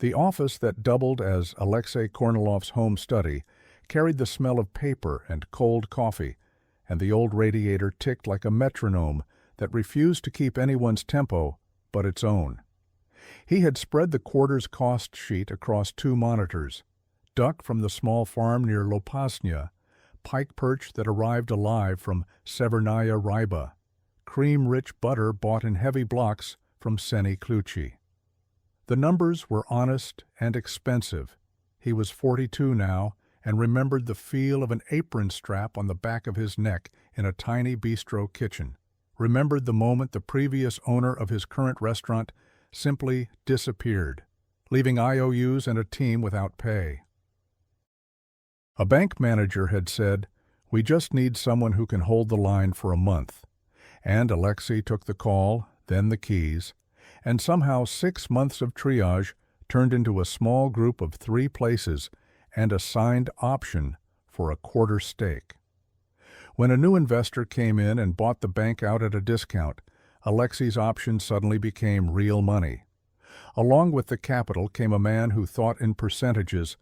The office that doubled as Alexei Kornilov's home study carried the smell of paper and cold coffee, and the old radiator ticked like a metronome that refused to keep anyone's tempo but its own. He had spread the quarter's cost sheet across 2 monitors: duck from the small farm near Lopasnya, pike perch that arrived alive from Severnaya Ryba, cream-rich butter bought in heavy blocks from Seni Kluchi. The numbers were honest and expensive. He was 42 now and remembered the feel of an apron strap on the back of his neck in a tiny bistro kitchen, remembered the moment the previous owner of his current restaurant simply disappeared, leaving IOUs and a team without pay. A bank manager had said, "We just need someone who can hold the line for a month." And Alexei took the call, then the keys, and somehow 6 months of triage turned into a small group of 3 places and a signed option for a quarter stake. When a new investor came in and bought the bank out at a discount, Alexei's option suddenly became real money. Along with the capital came a man who thought in percentages,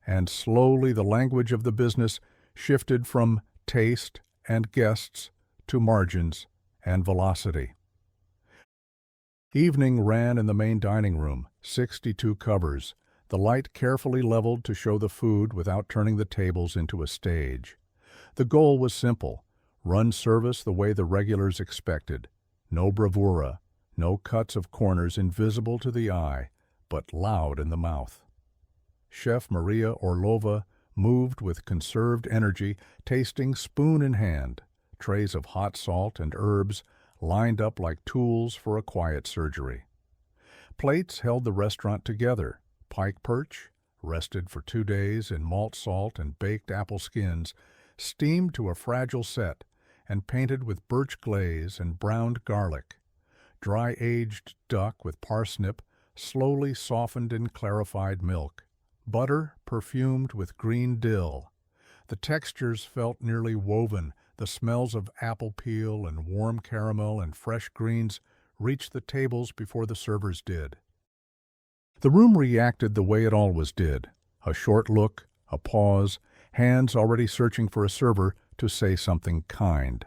and slowly the language of the business shifted from taste and guests to margins and velocity. Evening ran in the main dining room, 62 covers, the light carefully leveled to show the food without turning the tables into a stage. The goal was simple: run service the way the regulars expected. No bravura, no cuts of corners invisible to the eye, but loud in the mouth. Chef Maria Orlova moved with conserved energy, tasting spoon in hand, trays of hot salt and herbs lined up like tools for a quiet surgery. Plates held the restaurant together: pike perch, rested for 2 days in malt salt and baked apple skins, steamed to a fragile set, and painted with birch glaze and browned garlic; dry-aged duck with parsnip, slowly softened in clarified milk; butter perfumed with green dill. The textures felt nearly woven. The smells of apple peel and warm caramel and fresh greens reached the tables before the servers did. The room reacted the way it always did: a short look, a pause, hands already searching for a server to say something kind.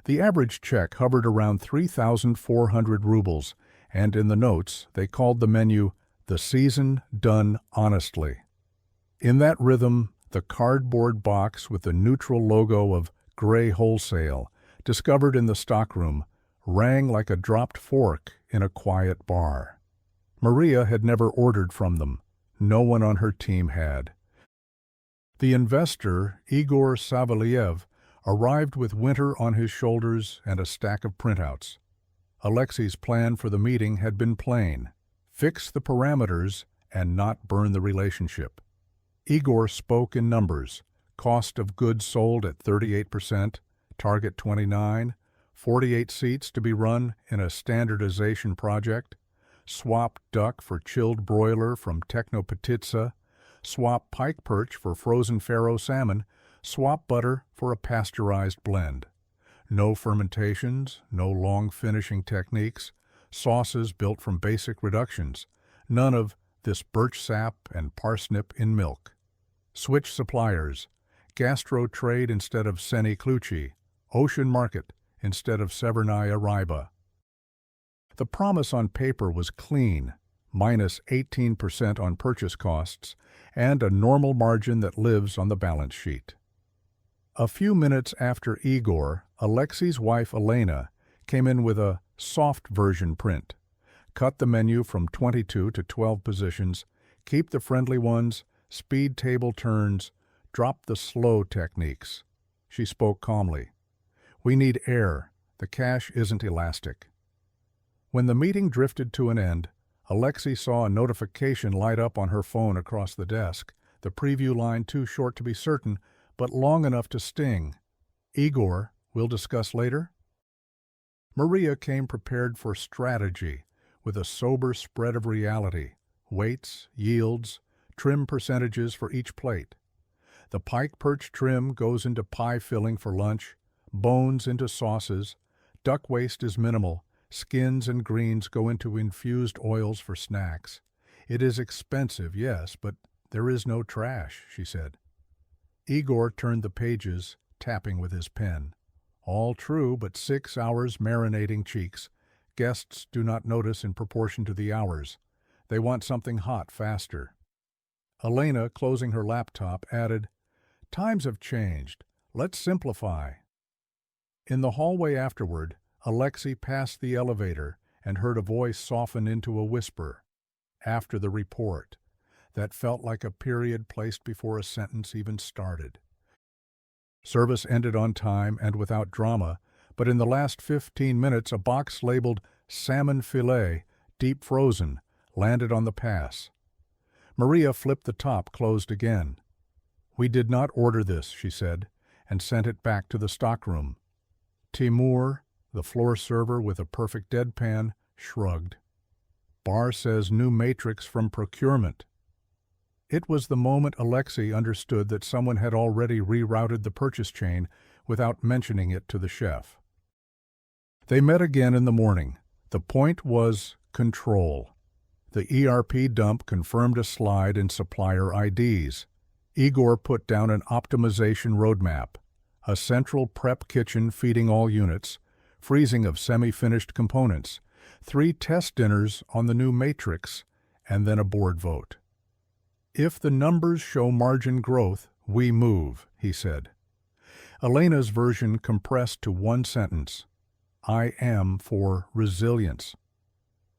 The average check hovered around 3,400 rubles, and in the notes they called the menu "the season done honestly." In that rhythm, the cardboard box with the neutral logo of Grey Wholesale, discovered in the stockroom, rang like a dropped fork in a quiet bar. Maria had never ordered from them. No one on her team had. The investor, Igor Savelyev, arrived with winter on his shoulders and a stack of printouts. Alexei's plan for the meeting had been plain: fix the parameters and not burn the relationship. Igor spoke in numbers: cost of goods sold at 38%, target 29, 48 seats to be run in a standardization project, swap duck for chilled broiler from Technopetitsa, swap pike perch for frozen Faro salmon, swap butter for a pasteurized blend. No fermentations, no long finishing techniques, sauces built from basic reductions, none of this birch sap and parsnip in milk. Switch suppliers: gastro trade instead of Seni Kluchi, ocean market instead of Severnaya Ryba. The promise on paper was clean: minus 18% on purchase costs, and a normal margin that lives on the balance sheet. A few minutes after Igor, Alexei's wife Elena came in with a soft version print: cut the menu from 22 to 12 positions, keep the friendly ones, speed table turns, drop the slow techniques. She spoke calmly: "We need air. The cash isn't elastic." When the meeting drifted to an end, Alexei saw a notification light up on her phone across the desk, the preview line too short to be certain, but long enough to sting. "Igor, we'll discuss later?" Maria came prepared for strategy, with a sober spread of reality: weights, yields, trim percentages for each plate. The pike perch trim goes into pie filling for lunch, bones into sauces, duck waste is minimal, skins and greens go into infused oils for snacks. It is expensive, yes, but there is no trash, she said. Igor turned the pages, tapping with his pen. All true, but 6 hours marinating cheeks. Guests do not notice in proportion to the hours. They want something hot faster. Elena, closing her laptop, added, "Times have changed. Let's simplify." In the hallway afterward, Alexei passed the elevator and heard a voice soften into a whisper. After the report. That felt like a period placed before a sentence even started. Service ended on time and without drama, but in the last 15 minutes a box labeled salmon filet, deep frozen, landed on the pass. Maria flipped the top closed again. "We did not order this," she said, and sent it back to the stockroom. Timur, the floor server with a perfect deadpan, shrugged. "Bar says new matrix from procurement." It was the moment Alexei understood that someone had already rerouted the purchase chain without mentioning it to the chef. They met again in the morning. The point was control. The ERP dump confirmed a slide in supplier IDs. Igor put down an optimization roadmap, a central prep kitchen feeding all units, freezing of semi-finished components, 3 test dinners on the new matrix, and then a board vote. "If the numbers show margin growth, we move," he said. Elena's version compressed to one sentence. "I am for resilience."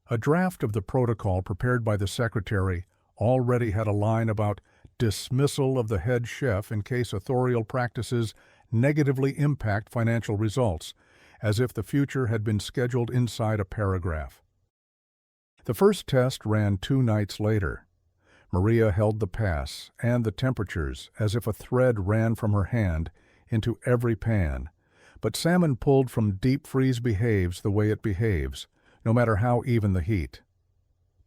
A draft of the protocol prepared by the secretary already had a line about dismissal of the head chef in case authorial practices negatively impact financial results, as if the future had been scheduled inside a paragraph. The first test ran 2 nights later. Maria held the pass and the temperatures as if a thread ran from her hand into every pan, but salmon pulled from deep freeze behaves the way it behaves, no matter how even the heat.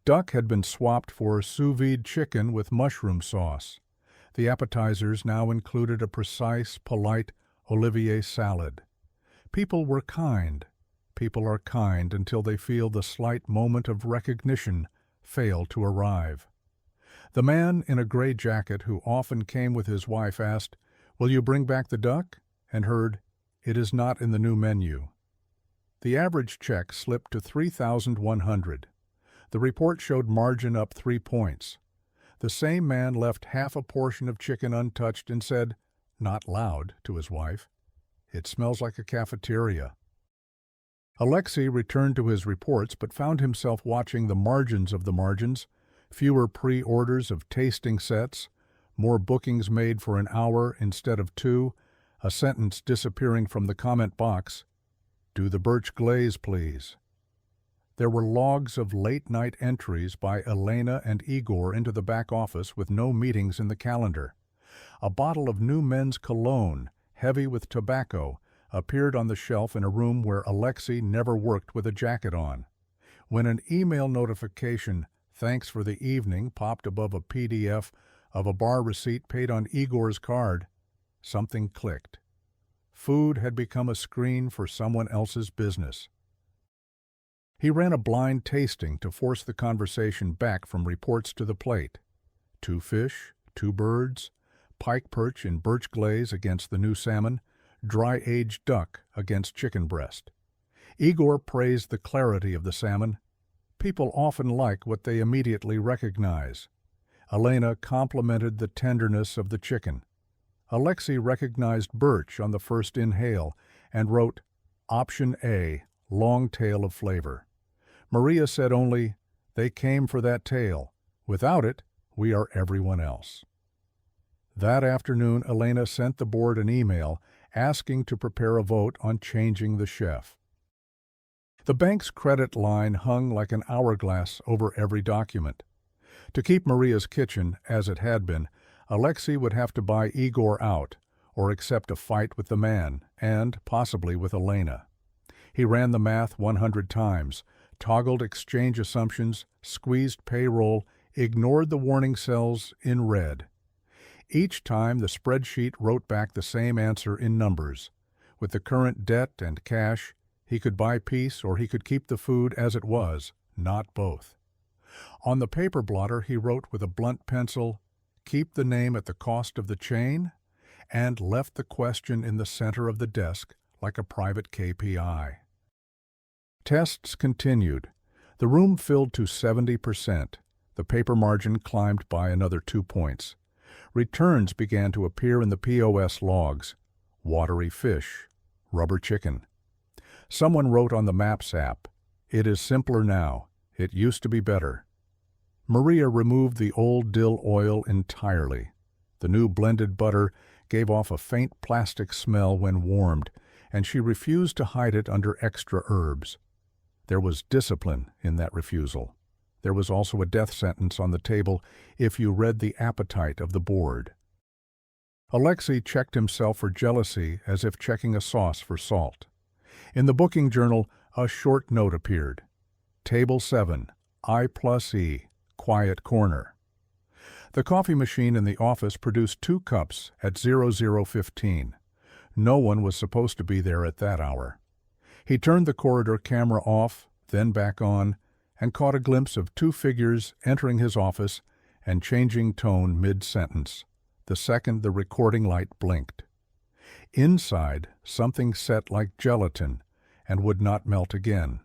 Duck had been swapped for sous vide chicken with mushroom sauce. The appetizers now included a precise, polite Olivier salad. People were kind. People are kind until they feel the slight moment of recognition fail to arrive. The man in a gray jacket who often came with his wife asked, "Will you bring back the duck?" and heard, "It is not in the new menu." The average check slipped to $3,100. The report showed margin up 3 points. The same man left half a portion of chicken untouched and said, not loud, to his wife, "It smells like a cafeteria." Alexei returned to his reports but found himself watching the margins of the margins, fewer pre-orders of tasting sets, more bookings made for an hour instead of 2, a sentence disappearing from the comment box, "Do the birch glaze, please." There were logs of late-night entries by Elena and Igor into the back office with no meetings in the calendar. A bottle of new men's cologne, heavy with tobacco, appeared on the shelf in a room where Alexei never worked with a jacket on. When an email notification, "Thanks for the evening," popped above a PDF of a bar receipt paid on Igor's card, something clicked. Food had become a screen for someone else's business. He ran a blind tasting to force the conversation back from reports to the plate. 2 fish, 2 birds, pike perch in birch glaze against the new salmon, dry-aged duck against chicken breast. Igor praised the clarity of the salmon. People often like what they immediately recognize. Elena complimented the tenderness of the chicken. Alexei recognized birch on the first inhale and wrote, "Option A, long tail of flavor." Maria said only, "They came for that tail. Without it, we are everyone else." That afternoon, Elena sent the board an email asking to prepare a vote on changing the chef. The bank's credit line hung like an hourglass over every document. To keep Maria's kitchen, as it had been, Alexei would have to buy Igor out, or accept a fight with the man, and possibly with Elena. He ran the math 100 times, toggled exchange assumptions, squeezed payroll, ignored the warning cells in red. Each time the spreadsheet wrote back the same answer in numbers. With the current debt and cash, he could buy peace or he could keep the food as it was, not both. On the paper blotter he wrote with a blunt pencil, "Keep the name at the cost of the chain," and left the question in the center of the desk like a private KPI. Tests continued. The room filled to 70%. The paper margin climbed by another 2 points. Returns began to appear in the POS logs. Watery fish. Rubber chicken. Someone wrote on the Maps app, "It is simpler now. It used to be better." Maria removed the old dill oil entirely. The new blended butter gave off a faint plastic smell when warmed, and she refused to hide it under extra herbs. There was discipline in that refusal. There was also a death sentence on the table if you read the appetite of the board. Alexei checked himself for jealousy as if checking a sauce for salt. In the booking journal, a short note appeared. Table 7, I+E, quiet corner. The coffee machine in the office produced 2 cups at 00:15. No one was supposed to be there at that hour. He turned the corridor camera off, then back on, and caught a glimpse of 2 figures entering his office and changing tone mid-sentence, the second the recording light blinked. Inside, something set like gelatin and would not melt again.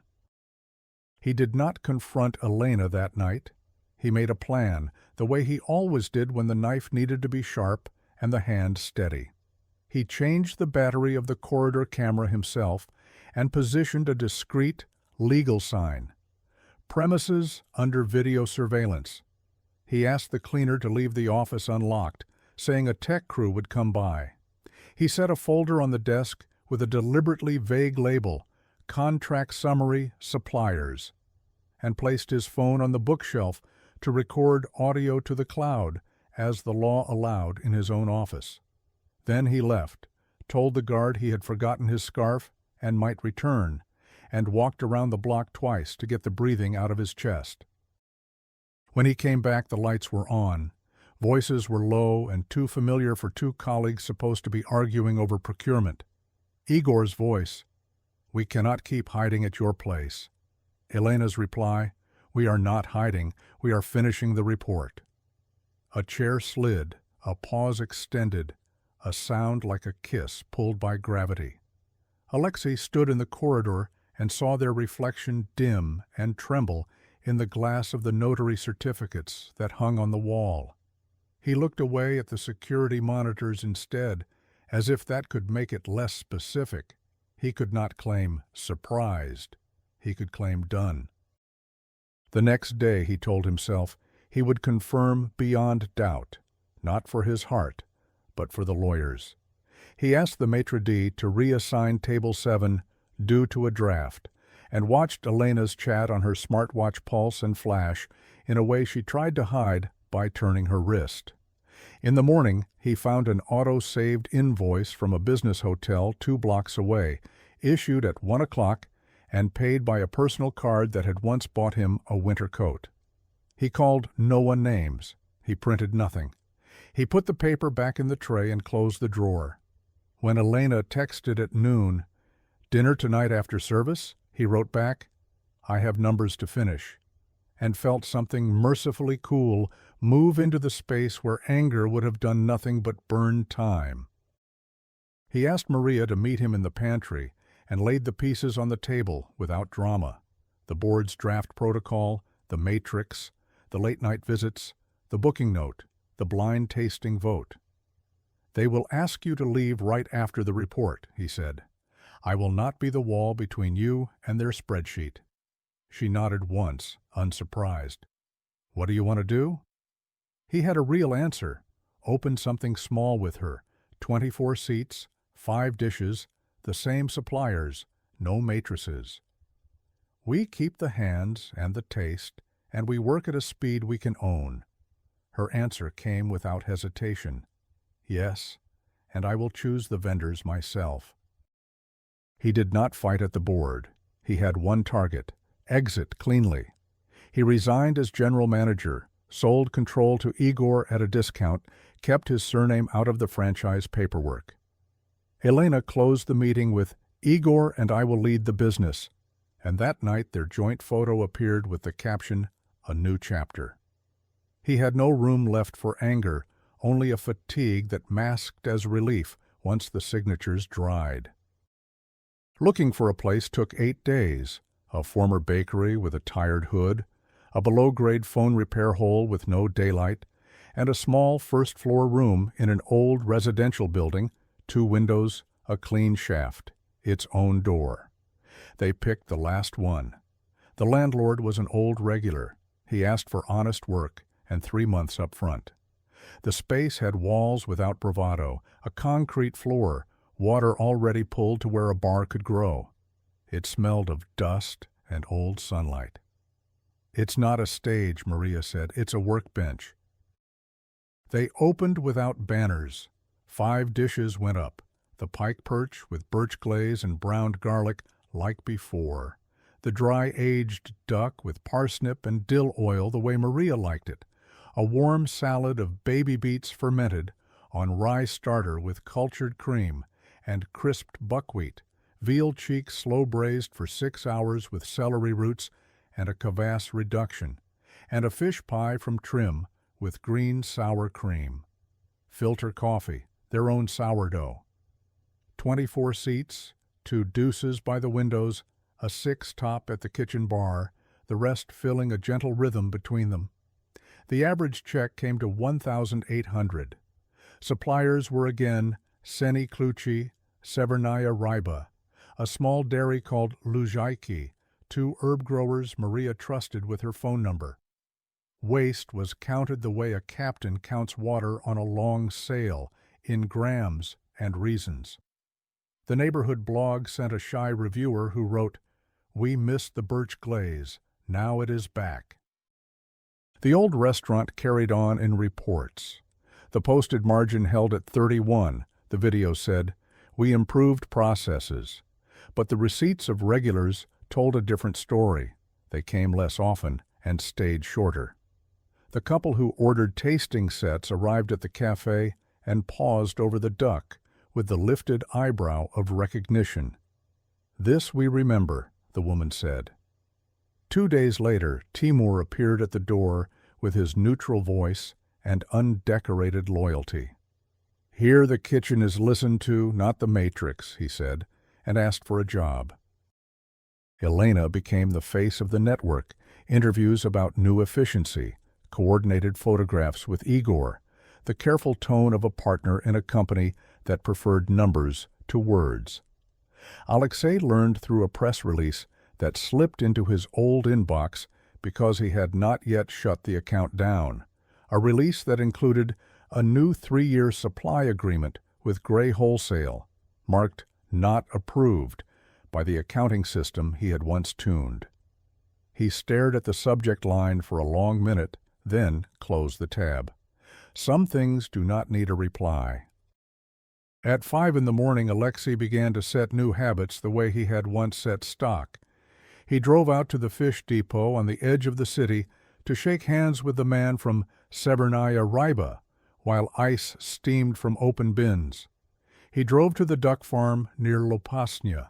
He did not confront Elena that night. He made a plan, the way he always did when the knife needed to be sharp and the hand steady. He changed the battery of the corridor camera himself and positioned a discreet, legal sign. Premises under video surveillance. He asked the cleaner to leave the office unlocked, saying a tech crew would come by. He set a folder on the desk with a deliberately vague label, Contract Summary Suppliers, and placed his phone on the bookshelf to record audio to the cloud, as the law allowed in his own office. Then he left, told the guard he had forgotten his scarf and might return, and walked around the block twice to get the breathing out of his chest. When he came back, the lights were on. Voices were low and too familiar for 2 colleagues supposed to be arguing over procurement. Igor's voice, "We cannot keep hiding at your place." Elena's reply, "We are not hiding, we are finishing the report." A chair slid, a pause extended, a sound like a kiss pulled by gravity. Alexei stood in the corridor and saw their reflection dim and tremble in the glass of the notary certificates that hung on the wall. He looked away at the security monitors instead, as if that could make it less specific. He could not claim surprised. He could claim done. The next day, he told himself, he would confirm beyond doubt, not for his heart, but for the lawyers. He asked the maitre d' to reassign Table 7 due to a draft, and watched Elena's chat on her smartwatch pulse and flash in a way she tried to hide by turning her wrist. In the morning, he found an auto-saved invoice from a business hotel 2 blocks away, issued at 1 o'clock and paid by a personal card that had once bought him a winter coat. He called no one names. He printed nothing. He put the paper back in the tray and closed the drawer. When Elena texted at noon, "Dinner tonight after service?" he wrote back, "I have numbers to finish," and felt something mercifully cool move into the space where anger would have done nothing but burn time. He asked Maria to meet him in the pantry and laid the pieces on the table without drama. The board's draft protocol, the matrix, the late-night visits, the booking note, the blind tasting vote. "They will ask you to leave right after the report," he said. "I will not be the wall between you and their spreadsheet." She nodded once, unsurprised. "What do you want to do?" He had a real answer. Open something small with her. 24 seats, 5 dishes, the same suppliers, no matrices. "We keep the hands and the taste, and we work at a speed we can own." Her answer came without hesitation. "Yes, and I will choose the vendors myself." He did not fight at the board. He had one target: exit cleanly. He resigned as general manager, sold control to Igor at a discount, kept his surname out of the franchise paperwork. Elena closed the meeting with, "Igor and I will lead the business," and that night their joint photo appeared with the caption, a new chapter. He had no room left for anger, only a fatigue that masked as relief once the signatures dried. Looking for a place took 8 days, a former bakery with a tired hood, a below-grade phone repair hole with no daylight, and a small first-floor room in an old residential building, 2 windows, a clean shaft, its own door. They picked the last one. The landlord was an old regular. He asked for honest work and 3 months up front. The space had walls without bravado, a concrete floor, water already pulled to where a bar could grow. It smelled of dust and old sunlight. "It's not a stage," Maria said. "It's a workbench." They opened without banners. 5 dishes went up. The pike perch with birch glaze and browned garlic like before. The dry-aged duck with parsnip and dill oil the way Maria liked it. A warm salad of baby beets fermented on rye starter with cultured cream and crisped buckwheat, veal cheek slow-braised for 6 hours with celery roots and a kvass reduction, and a fish pie from Trim with green sour cream. Filter coffee, their own sourdough. 24 seats, 2 deuces by the windows, a 6 top at the kitchen bar, the rest filling a gentle rhythm between them. The average check came to $1,800. Suppliers were again Seni Kluchi, Severnaya Ryba, a small dairy called Luzhaiki, 2 herb growers Maria trusted with her phone number. Waste was counted the way a captain counts water on a long sail, in grams and reasons. The neighborhood blog sent a shy reviewer who wrote, "We missed the birch glaze. Now it is back." The old restaurant carried on in reports. The posted margin held at 31, the video said. "We improved processes." But the receipts of regulars told a different story. They came less often and stayed shorter. The couple who ordered tasting sets arrived at the cafe and paused over the duck with the lifted eyebrow of recognition. "This we remember," the woman said. 2 days later, Timur appeared at the door with his neutral voice and undecorated loyalty. "Here the kitchen is listened to, not the Matrix," he said, and asked for a job. Elena became the face of the network, interviews about new efficiency, coordinated photographs with Igor, the careful tone of a partner in a company that preferred numbers to words. Alexei learned through a press release that slipped into his old inbox because he had not yet shut the account down, a release that included a new 3-year supply agreement with Grey Wholesale, marked "Not Approved" by the accounting system he had once tuned. He stared at the subject line for a long minute, then closed the tab. Some things do not need a reply. At 5 in the morning, Alexei began to set new habits the way he had once set stock. He drove out to the fish depot on the edge of the city to shake hands with the man from Severnaya Ryba, while ice steamed from open bins. He drove to the duck farm near Lopasnya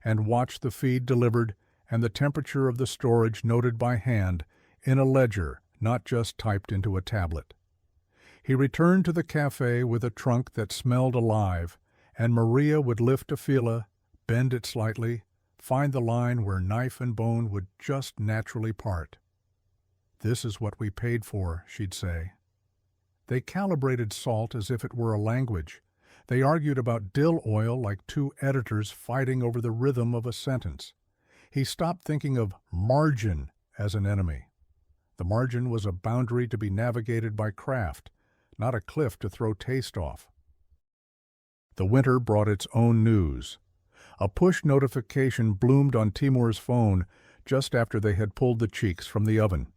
and watched the feed delivered and the temperature of the storage noted by hand in a ledger, not just typed into a tablet. He returned to the cafe with a trunk that smelled alive, and Maria would lift a fila, bend it slightly, find the line where knife and bone would just naturally part. "This is what we paid for," she'd say. They calibrated salt as if it were a language. They argued about dill oil like 2 editors fighting over the rhythm of a sentence. He stopped thinking of margin as an enemy. The margin was a boundary to be navigated by craft, not a cliff to throw taste off. The winter brought its own news. A push notification bloomed on Timur's phone just after they had pulled the cheeks from the oven.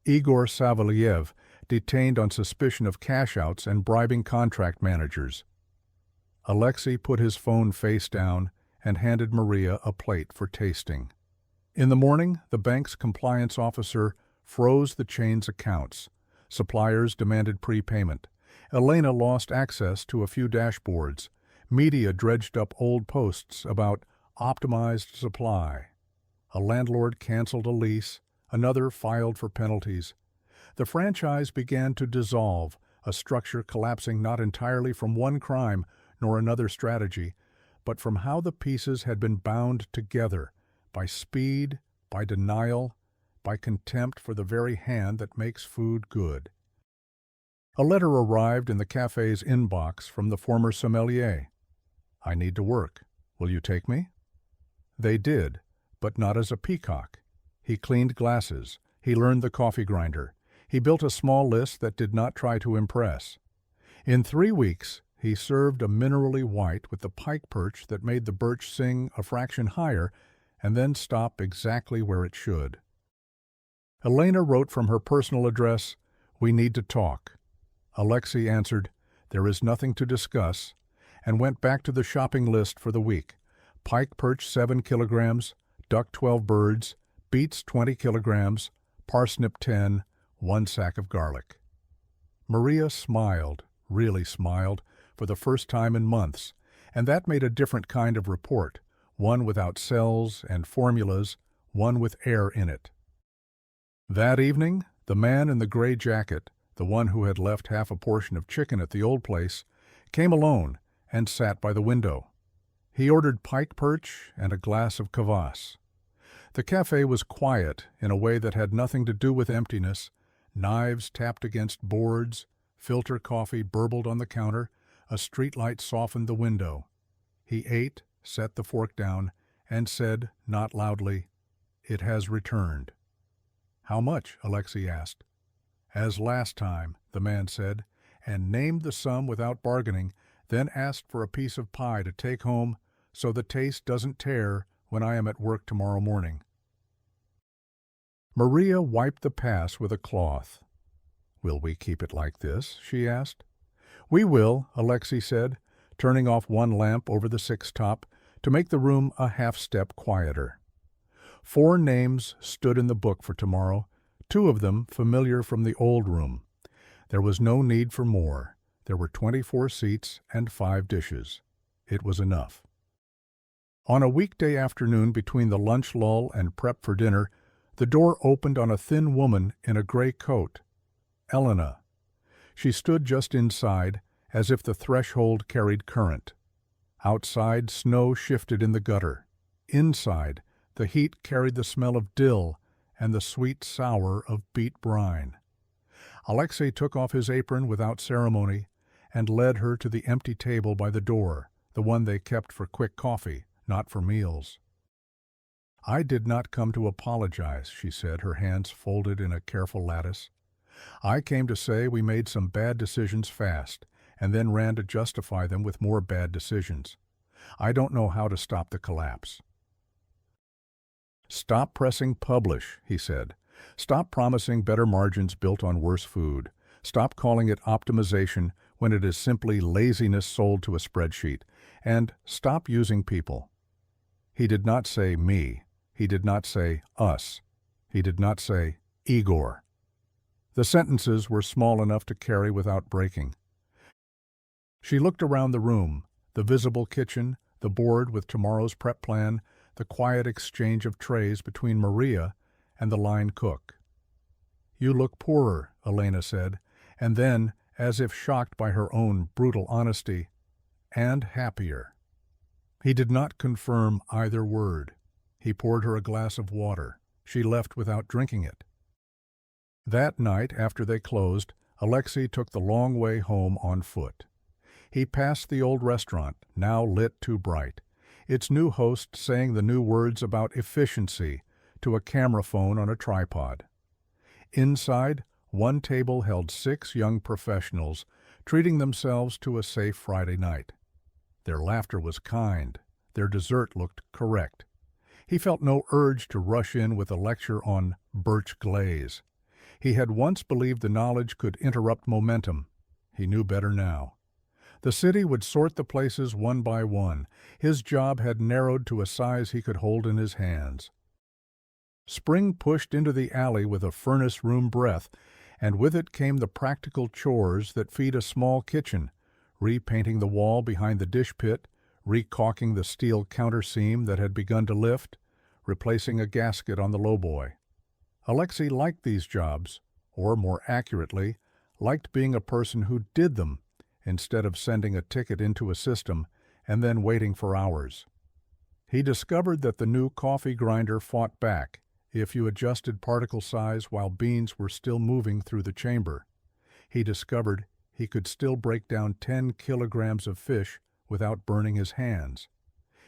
Igor Savelyev, detained on suspicion of cash-outs and bribing contract managers. Alexei put his phone face down and handed Maria a plate for tasting. In the morning, the bank's compliance officer froze the chain's accounts. Suppliers demanded prepayment. Elena lost access to a few dashboards. Media dredged up old posts about optimized supply. A landlord canceled a lease. Another filed for penalties. The franchise began to dissolve, a structure collapsing not entirely from one crime nor another strategy, but from how the pieces had been bound together, by speed, by denial, by contempt for the very hand that makes food good. A letter arrived in the cafe's inbox from the former sommelier. "I need to work. Will you take me?" They did, but not as a peacock. He cleaned glasses. He learned the coffee grinder. He built a small list that did not try to impress. In 3 weeks, he served a minerally white with the pike perch that made the birch sing a fraction higher and then stop exactly where it should. Elena wrote from her personal address, "We need to talk." Alexei answered, "There is nothing to discuss," and went back to the shopping list for the week. Pike perch 7 kilograms, duck 12 birds, beets 20 kilograms, parsnip 10, 1 sack of garlic. Maria smiled, really smiled, for the first time in months, and that made a different kind of report, one without cells and formulas, one with air in it. That evening, the man in the gray jacket, the one who had left half a portion of chicken at the old place, came alone and sat by the window. He ordered pike perch and a glass of kvass. The cafe was quiet in a way that had nothing to do with emptiness. Knives tapped against boards, filter coffee burbled on the counter, a streetlight softened the window. He ate, set the fork down, and said, not loudly, "It has returned." "How much?" Alexei asked. "As last time," the man said, and named the sum without bargaining, then asked for a piece of pie to take home so the taste doesn't tear when I am at work tomorrow morning. Maria wiped the pass with a cloth. "Will we keep it like this?" she asked. "We will," Alexei said, turning off one lamp over the six-top to make the room a half-step quieter. 4 names stood in the book for tomorrow, 2 of them familiar from the old room. There was no need for more. There were 24 seats and 5 dishes. It was enough. On a weekday afternoon between the lunch lull and prep for dinner, the door opened on a thin woman in a gray coat. Elena. She stood just inside, as if the threshold carried current. Outside, snow shifted in the gutter. Inside, the heat carried the smell of dill and the sweet sour of beet brine. Alexei took off his apron without ceremony and led her to the empty table by the door, the one they kept for quick coffee, not for meals. "I did not come to apologize," she said, her hands folded in a careful lattice. "I came to say we made some bad decisions fast, and then ran to justify them with more bad decisions. I don't know how to stop the collapse." "Stop pressing publish," he said. "Stop promising better margins built on worse food. Stop calling it optimization when it is simply laziness sold to a spreadsheet. And stop using people." He did not say me. He did not say us. He did not say Igor. The sentences were small enough to carry without breaking. She looked around the room, the visible kitchen, the board with tomorrow's prep plan, the quiet exchange of trays between Maria and the line cook. "You look poorer," Elena said, and then, as if shocked by her own brutal honesty, "and happier." He did not confirm either word. He poured her a glass of water. She left without drinking it. That night, after they closed, Alexei took the long way home on foot. He passed the old restaurant, now lit too bright, its new host saying the new words about efficiency to a camera phone on a tripod. Inside, one table held 6 young professionals, treating themselves to a safe Friday night. Their laughter was kind. Their dessert looked correct. He felt no urge to rush in with a lecture on birch glaze. He had once believed the knowledge could interrupt momentum. He knew better now. The city would sort the places one by one. His job had narrowed to a size he could hold in his hands. Spring pushed into the alley with a furnace-room breath, and with it came the practical chores that feed a small kitchen, repainting the wall behind the dish pit, recaulking the steel counter seam that had begun to lift, replacing a gasket on the lowboy. Alexei liked these jobs, or more accurately, liked being a person who did them instead of sending a ticket into a system and then waiting for hours. He discovered that the new coffee grinder fought back if you adjusted particle size while beans were still moving through the chamber. He discovered he could still break down 10 kilograms of fish without burning his hands.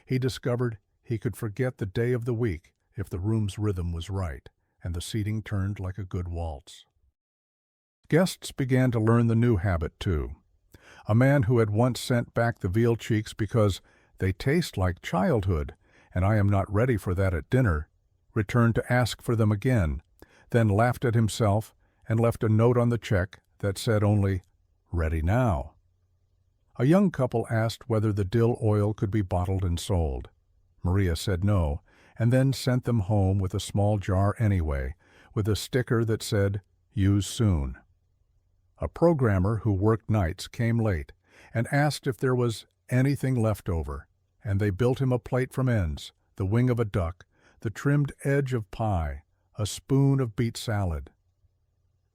He discovered he could forget the day of the week if the room's rhythm was right and the seating turned like a good waltz. Guests began to learn the new habit, too. A man who had once sent back the veal cheeks because they taste like childhood, and I am not ready for that at dinner, returned to ask for them again, then laughed at himself and left a note on the check that said only, "Ready now." A young couple asked whether the dill oil could be bottled and sold. Maria said no, and then sent them home with a small jar anyway, with a sticker that said, "Use soon." A programmer who worked nights came late and asked if there was anything left over, and they built him a plate from ends, the wing of a duck, the trimmed edge of pie, a spoon of beet salad.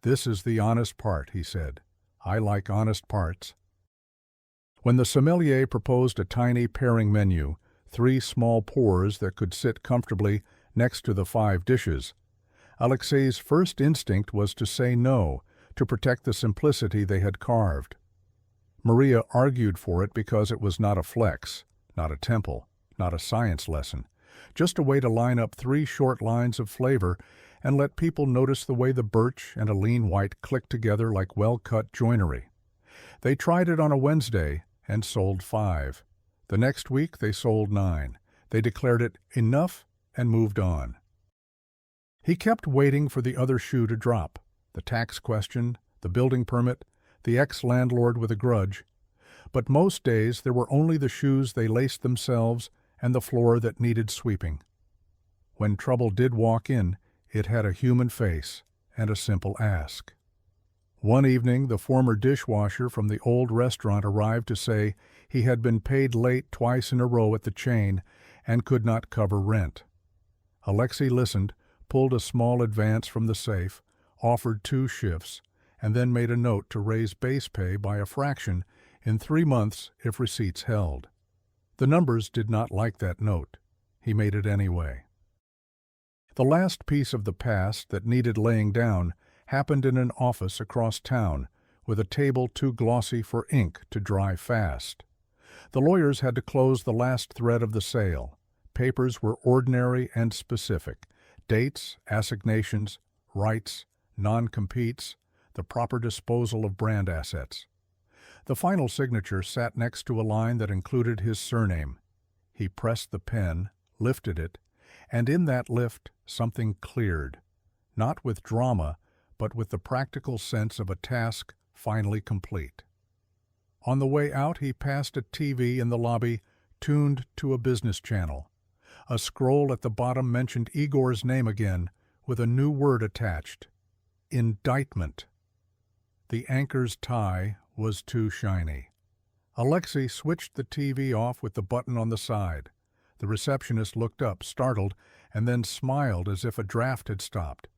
"This is the honest part," he said. "I like honest parts." When the sommelier proposed a tiny pairing menu, 3 small pours that could sit comfortably next to the 5 dishes, Alexei's first instinct was to say no, to protect the simplicity they had carved. Maria argued for it because it was not a flex, not a temple, not a science lesson, just a way to line up 3 short lines of flavor and let people notice the way the birch and a lean white click together like well-cut joinery. They tried it on a Wednesday and sold 5. The next week they sold 9. They declared it enough and moved on. He kept waiting for the other shoe to drop, the tax question, the building permit, the ex-landlord with a grudge. But most days there were only the shoes they laced themselves and the floor that needed sweeping. When trouble did walk in, it had a human face and a simple ask. One evening, the former dishwasher from the old restaurant arrived to say he had been paid late twice in a row at the chain and could not cover rent. Alexei listened, pulled a small advance from the safe, offered 2 shifts, and then made a note to raise base pay by a fraction in 3 months if receipts held. The numbers did not like that note. He made it anyway. The last piece of the past that needed laying down happened in an office across town, with a table too glossy for ink to dry fast. The lawyers had to close the last thread of the sale. Papers were ordinary and specific: dates, assignations, rights, non-competes, the proper disposal of brand assets. The final signature sat next to a line that included his surname. He pressed the pen, lifted it, and in that lift something cleared, not with drama, but with the practical sense of a task finally complete. On the way out, he passed a TV in the lobby, tuned to a business channel. A scroll at the bottom mentioned Igor's name again, with a new word attached: indictment. The anchor's tie was too shiny. Alexei switched the TV off with the button on the side. The receptionist looked up, startled, and then smiled as if a draft had stopped.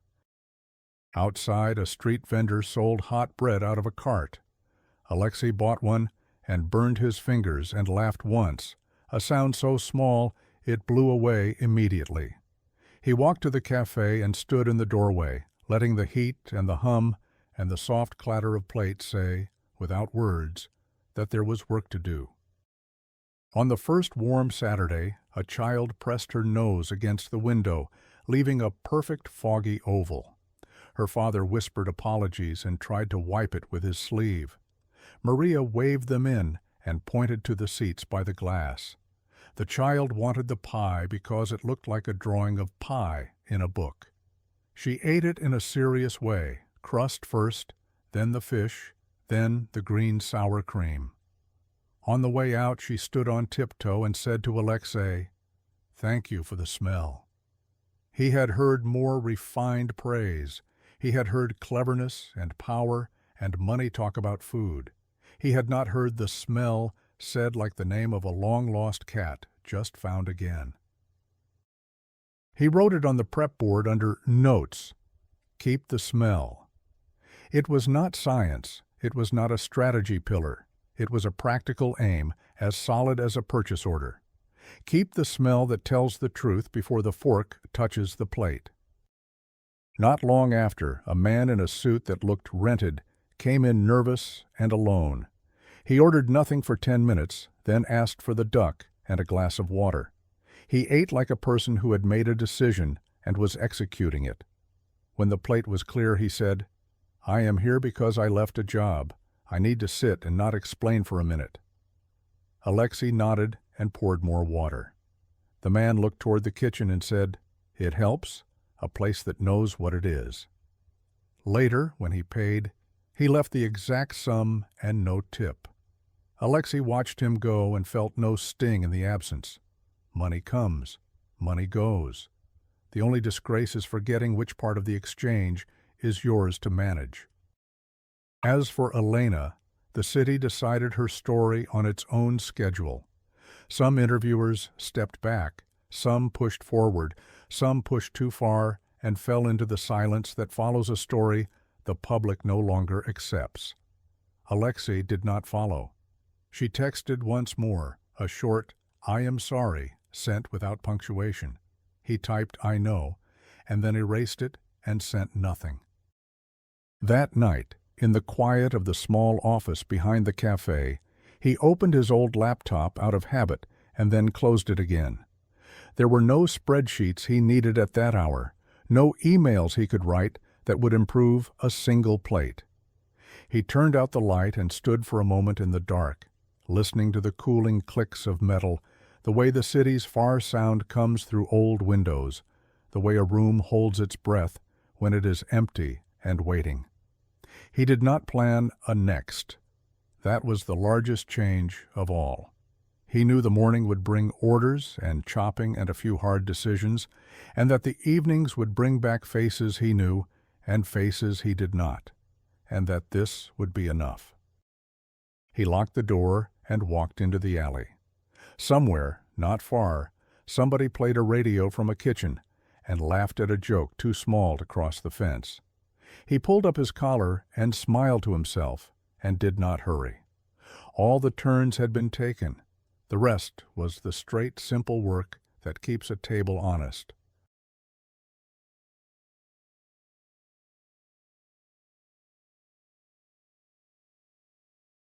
Outside, a street vendor sold hot bread out of a cart. Alexei bought one and burned his fingers and laughed once, a sound so small it blew away immediately. He walked to the cafe and stood in the doorway, letting the heat and the hum and the soft clatter of plates say, without words, that there was work to do. On the first warm Saturday, a child pressed her nose against the window, leaving a perfect foggy oval. Her father whispered apologies and tried to wipe it with his sleeve. Maria waved them in and pointed to the seats by the glass. The child wanted the pie because it looked like a drawing of pie in a book. She ate it in a serious way, crust first, then the fish, then the green sour cream. On the way out, she stood on tiptoe and said to Alexei, "Thank you for the smell." He had heard more refined praise. He had heard cleverness and power and money talk about food. He had not heard the smell said like the name of a long-lost cat just found again. He wrote it on the prep board under Notes Keep the smell. It was not science. It was not a strategy pillar. It was a practical aim, as solid as a purchase order. Keep the smell that tells the truth before the fork touches the plate. Not long after, a man in a suit that looked rented came in nervous and alone. He ordered nothing for 10 minutes, then asked for the duck and a glass of water. He ate like a person who had made a decision and was executing it. When the plate was clear, he said, "I am here because I left a job. I need to sit and not explain for a minute." Alexei nodded and poured more water. The man looked toward the kitchen and said, "It helps, a place that knows what it is." Later, when he paid, he left the exact sum and no tip. Alexei watched him go and felt no sting in the absence. Money comes, money goes. The only disgrace is forgetting which part of the exchange is yours to manage. As for Elena, the city decided her story on its own schedule. Some interviewers stepped back, some pushed forward, some pushed too far and fell into the silence that follows a story the public no longer accepts. Alexei did not follow. She texted once more, a short, "I am sorry," sent without punctuation. He typed, "I know," and then erased it and sent nothing. That night, in the quiet of the small office behind the cafe, he opened his old laptop out of habit and then closed it again. There were no spreadsheets he needed at that hour, no emails he could write that would improve a single plate. He turned out the light and stood for a moment in the dark, listening to the cooling clicks of metal, the way the city's far sound comes through old windows, the way a room holds its breath when it is empty and waiting. He did not plan a next. That was the largest change of all. He knew the morning would bring orders and chopping and a few hard decisions, and that the evenings would bring back faces he knew and faces he did not, and that this would be enough. He locked the door and walked into the alley. Somewhere, not far, somebody played a radio from a kitchen and laughed at a joke too small to cross the fence. He pulled up his collar and smiled to himself and did not hurry. All the turns had been taken. The rest was the straight, simple work that keeps a table honest.